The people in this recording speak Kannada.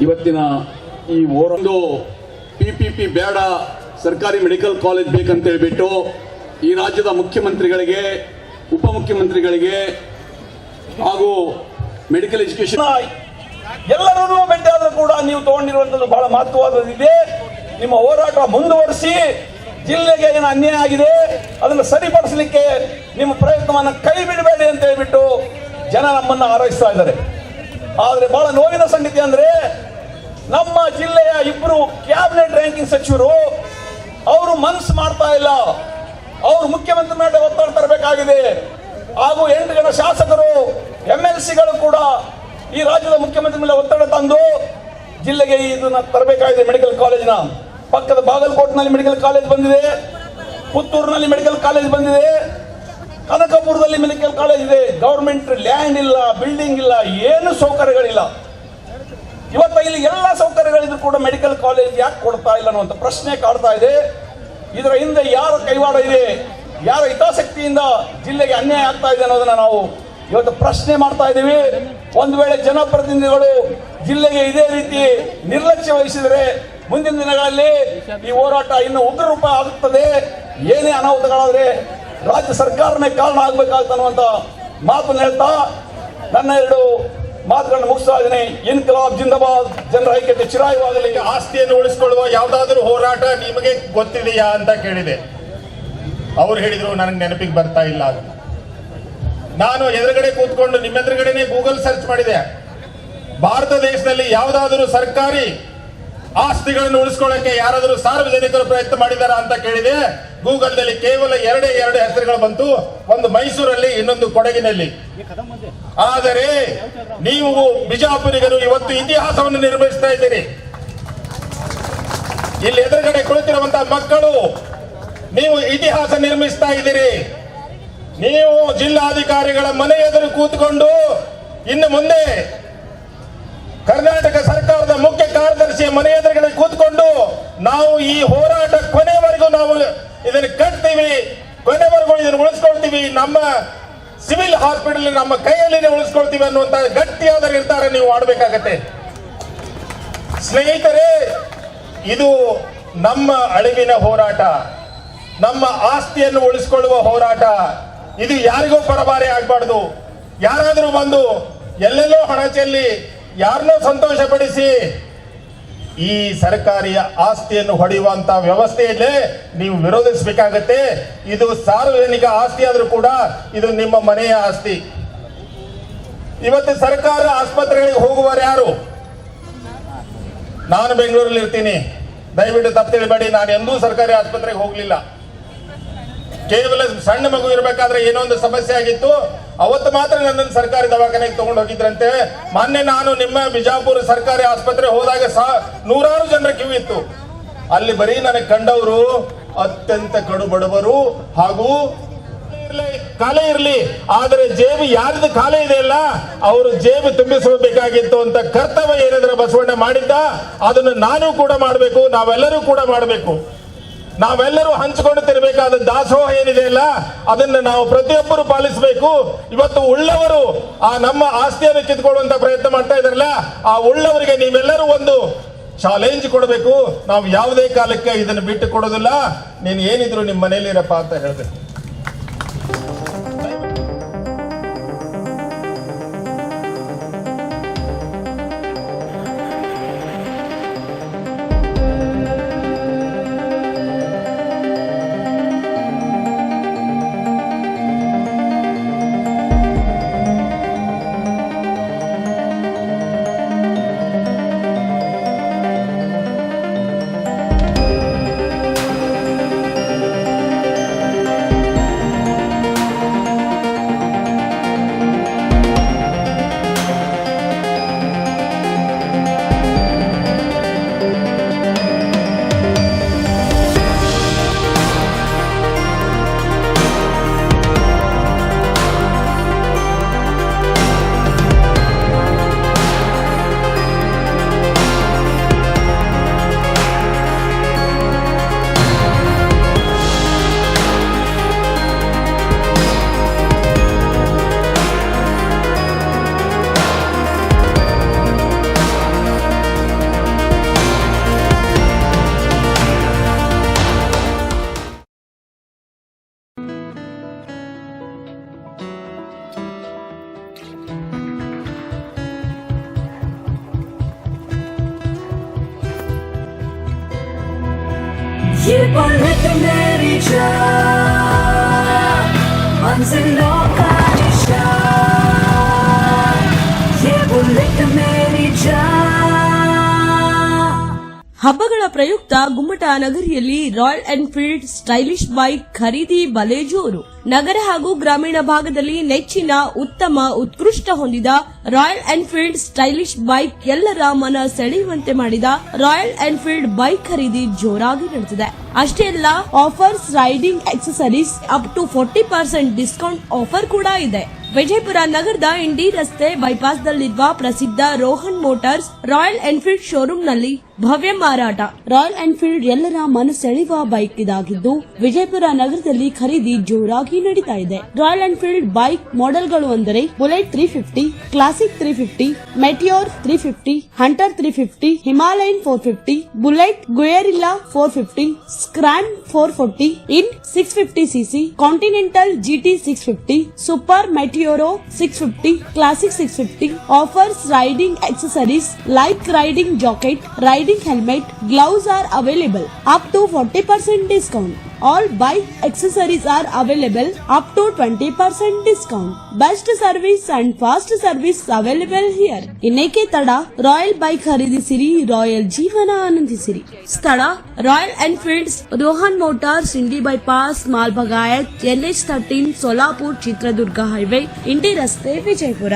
ಇವತ್ತಿನ ಈ ಒಂದು PPP ಬೇಡ, ಸರ್ಕಾರಿ ಮೆಡಿಕಲ್ ಕಾಲೇಜ್ ಬೇಕಂತ ಹೇಳ್ಬಿಟ್ಟು ಈ ರಾಜ್ಯದ ಮುಖ್ಯಮಂತ್ರಿಗಳಿಗೆ, ಉಪಮುಖ್ಯಮಂತ್ರಿಗಳಿಗೆ ಹಾಗೂ ಮೆಡಿಕಲ್ ಎಜುಕೇಶನ್ ಎಲ್ಲರನ್ನೂ ಭೇಟಿಯಾದರೂ ಕೂಡ ನೀವು ತಗೊಂಡಿರುವಂತದ್ದು ಬಹಳ ಮಹತ್ವವಾದದಿದೆ. ನಿಮ್ಮ ಹೋರಾಟ ಮುಂದುವರಿಸಿ, ಜಿಲ್ಲೆಗೆ ಏನು ಅನ್ಯಾಯ ಆಗಿದೆ ಅದನ್ನು ಸರಿಪಡಿಸಲಿಕ್ಕೆ ನಿಮ್ಮ ಪ್ರಯತ್ನವನ್ನು ಕೈ ಬಿಡಬೇಡಿ ಅಂತ ಹೇಳ್ಬಿಟ್ಟು ಜನ ನಮ್ಮನ್ನು ಹಾರೈಸ್ತಾ ಇದ್ದಾರೆ. ಆದರೆ ಬಹಳ ನೋವಿನ ಸಂಗತಿ ಅಂದ್ರೆ, ನಮ್ಮ ಜಿಲ್ಲೆಯ ಇಬ್ಬರು ಕ್ಯಾಬಿನೆಟ್ ರ್ಯಾಂಕಿಂಗ್ ಸಚಿವರು ಅವರು ಮನಸ್ಸು ಮಾಡ್ತಾ ಇಲ್ಲ. ಅವರು ಮುಖ್ಯಮಂತ್ರಿ ಮೇಲೆ ಒತ್ತಡ ತರಬೇಕಾಗಿದೆ. ಹಾಗೂ 8 ಜನ ಶಾಸಕರು, MLCಗಳು ಕೂಡ ಈ ರಾಜ್ಯದ ಮುಖ್ಯಮಂತ್ರಿ ಮೇಲೆ ಒತ್ತಡ ತಂದು ಜಿಲ್ಲೆಗೆ ಇದನ್ನ ತರಬೇಕಾಗಿದೆ. ಮೆಡಿಕಲ್ ಕಾಲೇಜಿನ ಪಕ್ಕದ ಬಾಗಲಕೋಟೆನಲ್ಲಿ ಮೆಡಿಕಲ್ ಕಾಲೇಜ್ ಬಂದಿದೆ, ಪುತ್ತೂರಿನಲ್ಲಿ ಮೆಡಿಕಲ್ ಕಾಲೇಜ್ ಬಂದಿದೆ, ಕನಕಪುರದಲ್ಲಿ ಮೆಡಿಕಲ್ ಕಾಲೇಜ್ ಇದೆ. ಗವರ್ಮೆಂಟ್ ಲ್ಯಾಂಡ್ ಇಲ್ಲ, ಬಿಲ್ಡಿಂಗ್ ಇಲ್ಲ, ಏನು ಸೌಕರ್ಯಗಳಿಲ್ಲ. ಇವತ್ತು ಇಲ್ಲಿ ಎಲ್ಲ ಸೌಕರ್ಯಗಳಿದ್ರು ಕೂಡ ಮೆಡಿಕಲ್ ಕಾಲೇಜ್ ಯಾಕೆ ಕೊಡ್ತಾ ಇಲ್ಲ ಅನ್ನುವಂಥ ಪ್ರಶ್ನೆ ಕಾಡ್ತಾ ಇದೆ. ಇದರ ಹಿಂದೆ ಯಾರ ಕೈವಾಡ ಇದೆ, ಯಾರ ಹಿತಾಸಕ್ತಿಯಿಂದ ಜಿಲ್ಲೆಗೆ ಅನ್ಯಾಯ ಆಗ್ತಾ ಇದೆ ಅನ್ನೋದನ್ನ ನಾವು ಇವತ್ತು ಪ್ರಶ್ನೆ ಮಾಡ್ತಾ ಇದ್ದೀವಿ. ಒಂದು ವೇಳೆ ಜನಪ್ರತಿನಿಧಿಗಳು ಜಿಲ್ಲೆಗೆ ಇದೇ ರೀತಿ ನಿರ್ಲಕ್ಷ್ಯ ವಹಿಸಿದರೆ ಮುಂದಿನ ದಿನಗಳಲ್ಲಿ ಈ ಹೋರಾಟ ಇನ್ನು ಉಗ್ರ ರೂಪ ಆಗುತ್ತದೆ. ಏನೇ ಅನಾಹುತಗಳಾದ್ರೆ ರಾಜ್ಯ ಸರ್ಕಾರನೇ ಕಾರಣ ಆಗ್ಬೇಕಾಗ್ತ ಅನ್ನುವಂತ ಮಾತನ್ನು ಹೇಳ್ತಾ ನನ್ನ 2 ಮಾತುಗಳನ್ನು ಮುಗಿಸ್ತಾ ಇದ್ದೀನಿ. ಇನ್ಕಲಾಬ್ ಜಿಂದಾಬಾದ್, ಜನರ ಐಕ್ಯತೆ ಚಿರಾಯವಾಗಲಿ. ಆಸ್ತಿಯನ್ನು ಉಳಿಸಿಕೊಳ್ಳುವ ಯಾವುದಾದ್ರೂ ಹೋರಾಟ ನಿಮಗೆ ಗೊತ್ತಿದೆಯಾ ಅಂತ ಕೇಳಿದೆ. ಅವ್ರು ಹೇಳಿದ್ರು ನನಗೆ ನೆನಪಿಗೆ ಬರ್ತಾ ಇಲ್ಲ. ನಾನು ಎದುರುಗಡೆ ಕೂತ್ಕೊಂಡು ನಿಮ್ಮ ಎದುರುಗಡೆನೆ ಗೂಗಲ್ ಸರ್ಚ್ ಮಾಡಿದೆ. ಭಾರತ ದೇಶದಲ್ಲಿ ಯಾವುದಾದ್ರೂ ಸರ್ಕಾರಿ ಆಸ್ತಿಗಳನ್ನು ಉಳಿಸ್ಕೊಳ್ಳಕ್ಕೆ ಯಾರಾದರೂ ಸಾರ್ವಜನಿಕರು ಪ್ರಯತ್ನ ಮಾಡಿದಾರ ಅಂತ ಕೇಳಿದೆ. ಗೂಗಲ್ನಲ್ಲಿ ಕೇವಲ 2 ಹೆಸರುಗಳು ಬಂತು. ಒಂದು ಮೈಸೂರಲ್ಲಿ, ಇನ್ನೊಂದು ಕೊಡಗಿನಲ್ಲಿ. ಆದರೆ ನೀವು ಬಿಜಾಪುರಿಗರು ಇವತ್ತು ಇತಿಹಾಸವನ್ನು ನಿರ್ಮಿಸ್ತಾ ಇದ್ದೀರಿ. ಇಲ್ಲಿ ಎದುರುಗಡೆ ಕುಳಿತಿರುವಂತಹ ಮಕ್ಕಳು ನೀವು ಇತಿಹಾಸ ನಿರ್ಮಿಸ್ತಾ ಇದ್ದೀರಿ. ನೀವು ಜಿಲ್ಲಾಧಿಕಾರಿಗಳ ಮನೆ ಎದುರು ಕೂತ್ಕೊಂಡು ಇನ್ನು ಮುಂದೆ ಕರ್ನಾಟಕ ಸರ್ಕಾರದ ಮುಖ್ಯ ಕಾರ್ಯದರ್ಶಿಯ ಮನೆ ಎದುರುಗಡೆ ಕೂತ್ಕೊಂಡು ನಾವು ಈ ಹೋರಾಟ ಕೊನೆವರೆಗೂ ನಾವು ಇದನ್ನು ಕಟ್ತೀವಿ, ಕೊನೆವರೆಗೂ ಇದನ್ನು ಉಳಿಸ್ಕೊಳ್ತೀವಿ, ನಮ್ಮ ಸಿವಿಲ್ ಹಾಸ್ಪಿಟಲ್ ನಮ್ಮ ಕೈಯಲ್ಲಿ ಉಳಿಸ್ಕೊಳ್ತೀವಿ ಅನ್ನುವಂತ ಗಟ್ಟಿಯಾದ ನಿರ್ಧಾರ ನೀವು ಮಾಡಬೇಕಾಗತ್ತೆ. ಸ್ನೇಹಿತರೆ, ಇದು ನಮ್ಮ ಅಳಿವಿನ ಹೋರಾಟ, ನಮ್ಮ ಆಸ್ತಿಯನ್ನು ಉಳಿಸಿಕೊಳ್ಳುವ ಹೋರಾಟ. ಇದು ಯಾರಿಗೂ ಪರಭಾರೆ ಆಗಬಾರ್ದು. ಯಾರಾದರೂ ಬಂದು ಎಲ್ಲೆಲ್ಲೋ ಹಣ ಚೆಲ್ಲಿ ಯಾರನ್ನೋ ಸಂತೋಷಪಡಿಸಿ ಈ ಸರ್ಕಾರಿ ಆಸ್ತಿಯನ್ನು ಹೊಡೆಯುವಂತ ವ್ಯವಸ್ಥೆಯಲ್ಲೇ ನೀವು ವಿರೋಧಿಸಬೇಕಾಗತ್ತೆ. ಇದು ಸಾರ್ವಜನಿಕ ಆಸ್ತಿ ಆದ್ರೂ ಕೂಡ ಇದು ನಿಮ್ಮ ಮನೆಯ ಆಸ್ತಿ. ಇವತ್ತು ಸರ್ಕಾರ ಆಸ್ಪತ್ರೆಗಳಿಗೆ ಹೋಗುವವರು ಯಾರು? ನಾನು ಬೆಂಗಳೂರಲ್ಲಿ ಇರ್ತೀನಿ, ದಯವಿಟ್ಟು ತಪ್ಪು ತಿಳಿಬೇಡಿ. ನಾನು ಎಂದೂ ಸರ್ಕಾರಿ ಆಸ್ಪತ್ರೆಗೆ ಹೋಗ್ಲಿಲ್ಲ. ಕೇವಲ ಸಣ್ಣ ಮಗು ಇರಬೇಕಾದ್ರೆ ಏನೋ ಒಂದು ಸಮಸ್ಯೆ ಆಗಿತ್ತು, ಅವತ್ತು ಮಾತ್ರ ನನ್ನನ್ನು ಸರ್ಕಾರಿ ದವಾಖಾನೆಗೆ ತಗೊಂಡು ಹೋಗಿದ್ರಂತೆ. ಮೊನ್ನೆ ನಾನು ನಿಮ್ಮ ಬಿಜಾಪುರ ಸರ್ಕಾರಿ ಆಸ್ಪತ್ರೆ ಹೋದಾಗ ನೂರಾರು ಜನರ ಕ್ಯೂ ಇತ್ತು. ಅಲ್ಲಿ ಬರೀ ನನಗೆ ಕಂಡವರು ಅತ್ಯಂತ ಕಡು ಬಡವರು ಹಾಗೂ ಖಾಲಿ ಇರಲಿ, ಆದರೆ ಜೇಬು ಯಾರ್ದು ಖಾಲಿ ಇದೆಯಲ್ಲ ಅವರು ಜೇಬು ತುಂಬಿಸಬೇಕಾಗಿತ್ತು ಅಂತ ಕರ್ತವ್ಯ ಏನಾದ್ರೆ ಬಸವಣ್ಣ ಮಾಡಿದ್ದ, ಅದನ್ನು ನಾನು ಕೂಡ ಮಾಡಬೇಕು, ನಾವೆಲ್ಲರೂ ಕೂಡ ಮಾಡಬೇಕು. ನಾವೆಲ್ಲರೂ ಹಂಚಿಕೊಂಡು ತಿರಬೇಕಾದ ದಾಸೋಹ ಏನಿದೆ ಅಲ್ಲ ಅದನ್ನು ನಾವು ಪ್ರತಿಯೊಬ್ಬರು ಪಾಲಿಸಬೇಕು. ಇವತ್ತು ಉಳ್ಳವರು ಆ ನಮ್ಮ ಆಸ್ತಿಯನ್ನು ಕಿತ್ಕೊಳ್ಳುವಂತ ಪ್ರಯತ್ನ ಮಾಡ್ತಾ ಇದಾರಲ್ಲ, ಆ ಉಳ್ಳವರಿಗೆ ನೀವೆಲ್ಲರೂ ಒಂದು ಚಾಲೆಂಜ್ ಕೊಡಬೇಕು. ನಾವು ಯಾವುದೇ ಕಾಲಕ್ಕೆ ಇದನ್ನು ಬಿಟ್ಟು ಕೊಡೋದಿಲ್ಲ, ನೀನು ಏನಿದ್ರು ನಿಮ್ಮ ಮನೇಲಿರಪ್ಪ ಅಂತ ಹೇಳ್ಬೇಕು. ये बुलेट मेरी जान, मंजिलों का निशान, ये बुलेट मेरी जान। ಹಬ್ಬಗಳ ಪ್ರಯುಕ್ತ ಗುಮ್ಮಟ ನಗರಿಯಲ್ಲಿ ರಾಯಲ್ ಎನ್ಫೀಲ್ಡ್ ಸ್ಟೈಲಿಶ್ ಬೈಕ್ ಖರೀದಿ ಬಲೆ ಜೋರು. ನಗರ ಹಾಗೂ ಗ್ರಾಮೀಣ ಭಾಗದಲ್ಲಿ ನೆಚ್ಚಿನ ಉತ್ತಮ ಉತ್ಕೃಷ್ಟ ಹೊಂದಿದ ರಾಯಲ್ ಎನ್ಫೀಲ್ಡ್ ಸ್ಟೈಲಿಶ್ ಬೈಕ್ ಎಲ್ಲರ ಮನ ಸೆಳೆಯುವಂತೆ ಮಾಡಿದ ರಾಯಲ್ ಎನ್ಫೀಲ್ಡ್ ಬೈಕ್ ಖರೀದಿ ಜೋರಾಗಿ ನಡೆದಿದೆ. ಅಷ್ಟೇ ಅಲ್ಲ, offers, riding accessories up to 40% discount offer ಕೂಡ ಇದೆ. ವಿಜಯಪುರ ನಗರದ ಇಂಡಿ ರಸ್ತೆ ಬೈಪಾಸ್ನಲ್ಲಿರುವ ಪ್ರಸಿದ್ಧ ರೋಹನ್ ಮೋಟಾರ್ಸ್ ರಾಯಲ್ ಎನ್ಫೀಲ್ಡ್ ಶೋರೂಂನಲ್ಲಿ ಭವ್ಯ ಮಾರಾಟ. ರಾಯಲ್ ಎನ್ಫೀಲ್ಡ್ ಎಲ್ಲರ ಮನಸೆಳೆಯುವ ಬೈಕ್ ಇದಾಗಿದ್ದು ವಿಜಯಪುರ ನಗರದಲ್ಲಿ ಖರೀದಿ ಜೋರಾಗಿ ನಡೀತಾ ಇದೆ. ರಾಯಲ್ ಎನ್ಫೀಲ್ಡ್ ಬೈಕ್ ಮಾಡೆಲ್ಗಳು ಅಂದರೆ Bullet 350, Classic 350, Meteor 350, Hunter 350, Himalayan 450, Bullet Guerrilla 450, Scram 440 in 650cc, Continental GT 650, Super ಮೆಟಿಯೋರೋ 650, Classic 650. Offers, riding accessories like riding jacket, riding helmet, gloves are available up to 40% discount. All bike accessories are available up to 20% discount. Best service and fast service available here. ಇನ್ನೇಕೆ ತಡ, ರಾಯಲ್ ಬೈಕ್ ಖರೀದಿಸಿರಿ, ರಾಯಲ್ ಜೀವನ ಆನಂದಿಸಿರಿ. ಸ್ಥಳ Royal Enfield's Rohan Motors, Indi bypass, Malbagayat, NH13, Solapur Chitradurga highway, Indi ರಸ್ತೆ, ವಿಜಯಪುರ.